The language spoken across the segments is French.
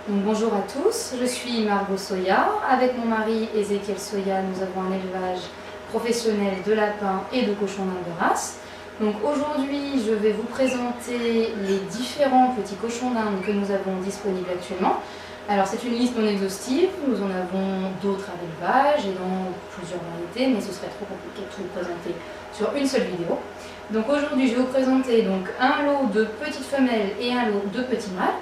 Donc, bonjour à tous, je suis Margot Soya. Avec mon mari Ezekiel Soya, nous avons un élevage professionnel de lapins et de cochons d'Inde de race. Donc aujourd'hui, je vais vous présenter les différents petits cochons d'Inde que nous avons disponibles actuellement. Alors c'est une liste non exhaustive, nous en avons d'autres à l'élevage et dans plusieurs variétés, mais ce serait trop compliqué de tout vous présenter sur une seule vidéo. Donc aujourd'hui, je vais vous présenter donc un lot de petites femelles et un lot de petits mâles.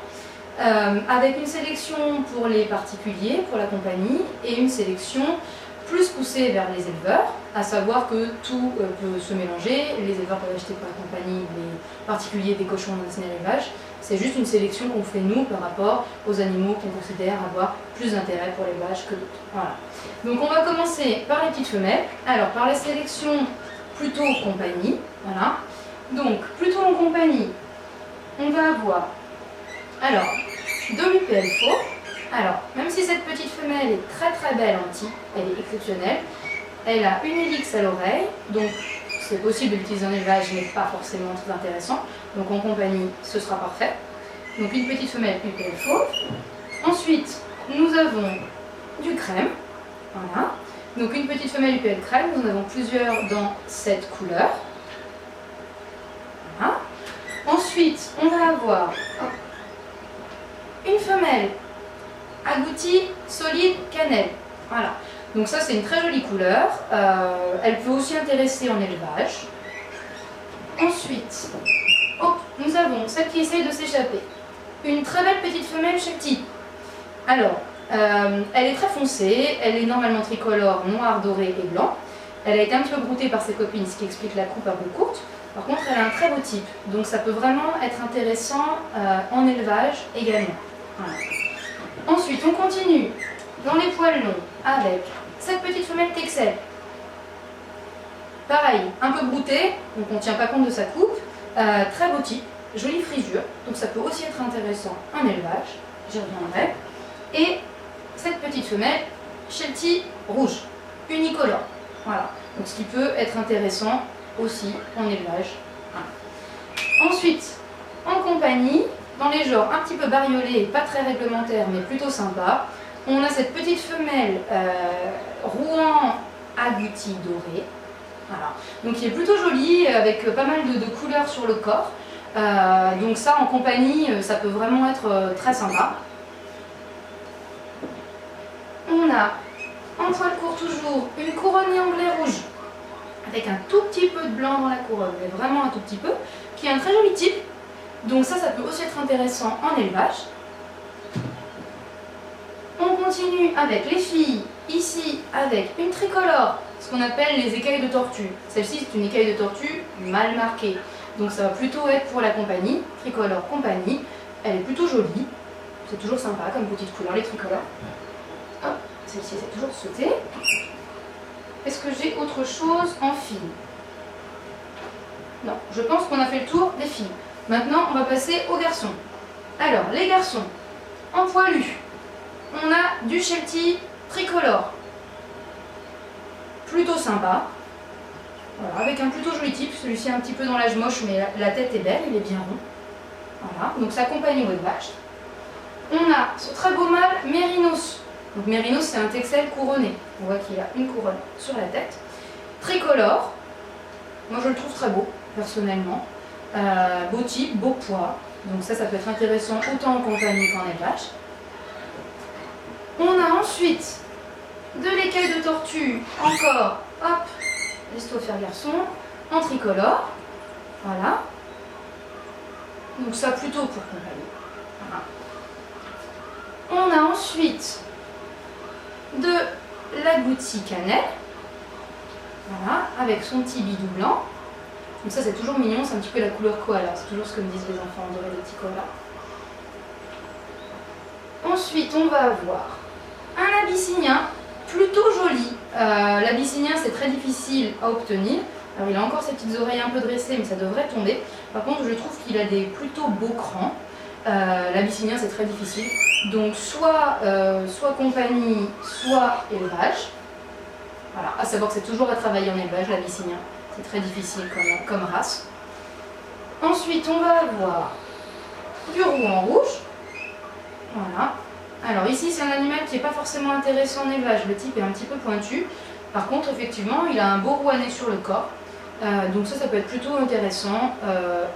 Avec une sélection pour les particuliers, pour la compagnie, et une sélection plus poussée vers les éleveurs, à savoir que tout peut se mélanger. Les éleveurs peuvent acheter pour la compagnie, les particuliers des cochons destinés à l'élevage. C'est juste une sélection qu'on fait nous par rapport aux animaux qu'on considère avoir plus d'intérêt pour l'élevage que d'autres. Voilà. Donc on va commencer par les petites femelles. Alors par la sélection plutôt compagnie, voilà. Donc plutôt en compagnie, on va avoir alors de l'UPL faux. Alors, même si cette petite femelle est très très belle en petit, elle est exceptionnelle, elle a une hélix à l'oreille, donc c'est possible de l'utiliser en élevage, mais pas forcément très intéressant. Donc en compagnie, ce sera parfait. Donc une petite femelle UPL faux. Ensuite, nous avons du crème. Voilà. Donc une petite femelle UPL crème, nous en avons plusieurs dans cette couleur. Voilà. Ensuite, on va avoir une femelle agouti solide cannelle. Voilà. Donc ça c'est une très jolie couleur. Elle peut aussi intéresser en élevage. Ensuite, nous avons celle qui essaye de s'échapper. Une très belle petite femelle Sheltie. Alors, elle est très foncée. Elle est normalement tricolore, noir, doré et blanc. Elle a été un petit peu broutée par ses copines, ce qui explique la coupe un peu courte. Par contre, elle a un très beau type. Donc ça peut vraiment être intéressant en élevage également. Voilà. Ensuite, on continue dans les poils longs avec cette petite femelle Texel. Pareil, un peu broutée, donc on ne tient pas compte de sa coupe. Très beau type, jolie frisure, donc ça peut aussi être intéressant en élevage, j'y reviendrai. Et cette petite femelle Sheltie rouge, unicolore. Voilà, donc ce qui peut être intéressant aussi en élevage. Voilà. Ensuite, en compagnie, dans les genres un petit peu bariolés, pas très réglementaires, mais plutôt sympa, on a cette petite femelle Rouen agouti doré. Voilà. Donc qui est plutôt jolie, avec pas mal de couleurs sur le corps. Donc ça, en compagnie, ça peut vraiment être très sympa. On a, en poil court toujours, une couronne anglais rouge, avec un tout petit peu de blanc dans la couronne, mais vraiment un tout petit peu, qui est un très joli type. Donc ça peut aussi être intéressant en élevage. On continue avec les filles, ici avec une tricolore, ce qu'on appelle les écailles de tortue. Celle-ci c'est une écaille de tortue mal marquée. Donc ça va plutôt être pour la compagnie, tricolore compagnie. Elle est plutôt jolie, c'est toujours sympa comme petite couleur les tricolores. Hop, celle-ci c'est toujours sautée. Est-ce que j'ai autre chose en filles? Non, je pense qu'on a fait le tour des filles. Maintenant, on va passer aux garçons. Alors, les garçons, en poilu, on a du Sheltie tricolore. Plutôt sympa. Voilà, avec un plutôt joli type. Celui-ci est un petit peu dans l'âge moche, mais la tête est belle, il est bien rond. Voilà, donc ça accompagne au élevage. On a ce très beau mâle Mérinos. Donc Mérinos, c'est un Texel couronné. On voit qu'il a une couronne sur la tête. Tricolore. Moi, je le trouve très beau, personnellement. Beau type, beau poids, donc ça peut être intéressant autant en compagnie qu'en élevage. On a ensuite de l'écaille de tortue, encore, hop, laisse-toi faire garçon, en tricolore, voilà. Donc ça plutôt pour compagnie. Voilà. On a ensuite de l'agouti cannelle, voilà, avec son petit bidou blanc. Donc ça c'est toujours mignon, c'est un petit peu la couleur koala, c'est toujours ce que me disent les enfants, on dirait des petits koalas. Ensuite on va avoir un abyssinien, plutôt joli. L'abyssinien c'est très difficile à obtenir. Alors il a encore ses petites oreilles un peu dressées mais ça devrait tomber. Par contre je trouve qu'il a des plutôt beaux crans. L'abyssinien c'est très difficile. Donc soit compagnie, soit élevage. Voilà, à savoir que c'est toujours à travailler en élevage l'abyssinien. C'est très difficile comme race. Ensuite, on va avoir du roux en rouge. Voilà. Alors ici, c'est un animal qui n'est pas forcément intéressant en élevage. Le type est un petit peu pointu. Par contre, effectivement, il a un beau rouanet sur le corps. Donc ça peut être plutôt intéressant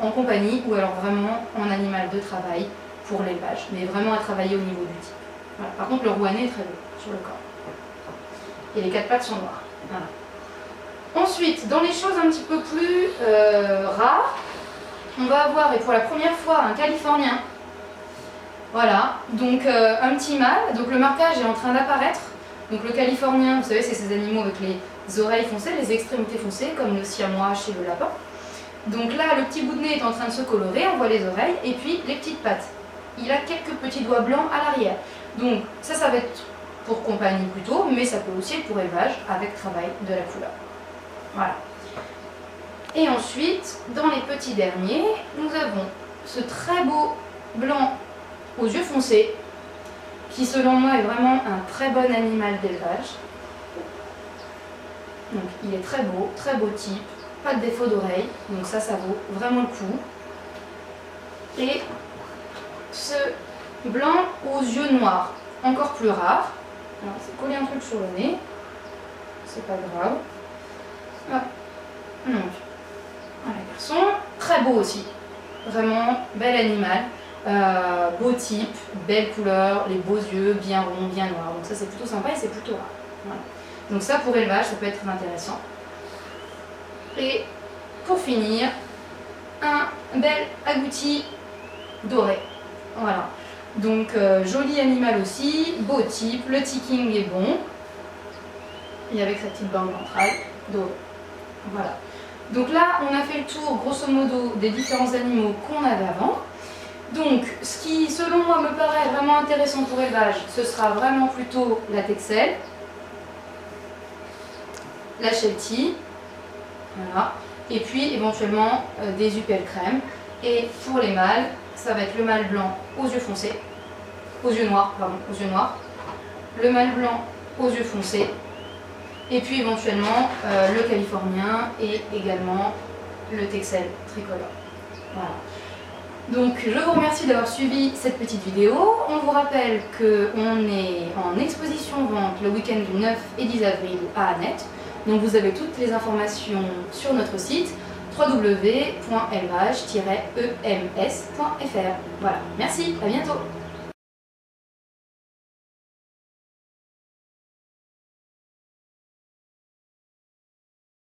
en compagnie ou alors vraiment en animal de travail pour l'élevage. Mais vraiment à travailler au niveau du type. Voilà. Par contre, le rouanet est très beau sur le corps. Et les 4 pattes sont noires. Voilà. Ensuite, dans les choses un petit peu plus rares, on va avoir, et pour la première fois, un californien. Voilà, donc un petit mâle, donc le marquage est en train d'apparaître. Donc le californien, vous savez, c'est ces animaux avec les oreilles foncées, les extrémités foncées, comme le siamois chez le lapin. Donc là, le petit bout de nez est en train de se colorer, on voit les oreilles, et puis les petites pattes. Il a quelques petits doigts blancs à l'arrière. Donc ça va être pour compagnie plutôt, mais ça peut aussi être pour élevage avec travail de la couleur. Voilà. Et ensuite, dans les petits derniers, nous avons ce très beau blanc aux yeux foncés, qui selon moi est vraiment un très bon animal d'élevage. Donc il est très beau type, pas de défaut d'oreille, donc ça vaut vraiment le coup. Et ce blanc aux yeux noirs, encore plus rare. Alors c'est collé un truc sur le nez, c'est pas grave. Hop. Donc, voilà, garçon, très beau aussi, vraiment bel animal. Beau type, belle couleur, les beaux yeux, bien ronds, bien noirs. Donc ça c'est plutôt sympa et c'est plutôt rare. Voilà. Donc ça pour élevage, ça peut être très intéressant. Et pour finir, un bel agouti doré. Voilà. Donc joli animal aussi, beau type, le ticking est bon. Et avec sa petite bande ventrale dorée. Voilà. Donc là, on a fait le tour grosso modo des différents animaux qu'on avait avant. Donc, ce qui, selon moi, me paraît vraiment intéressant pour élevage, ce sera vraiment plutôt la texelle, la sheltie, voilà, et puis éventuellement des UPL crème. Et pour les mâles, ça va être le mâle blanc aux yeux foncés, aux yeux noirs, le mâle blanc aux yeux foncés, et puis éventuellement le californien et également le texel tricolore. Voilà. Donc je vous remercie d'avoir suivi cette petite vidéo. On vous rappelle qu'on est en exposition vente le week-end du 9 et 10 avril à Annette. Donc vous avez toutes les informations sur notre site www.élevage-ems.fr. Voilà, merci, à bientôt.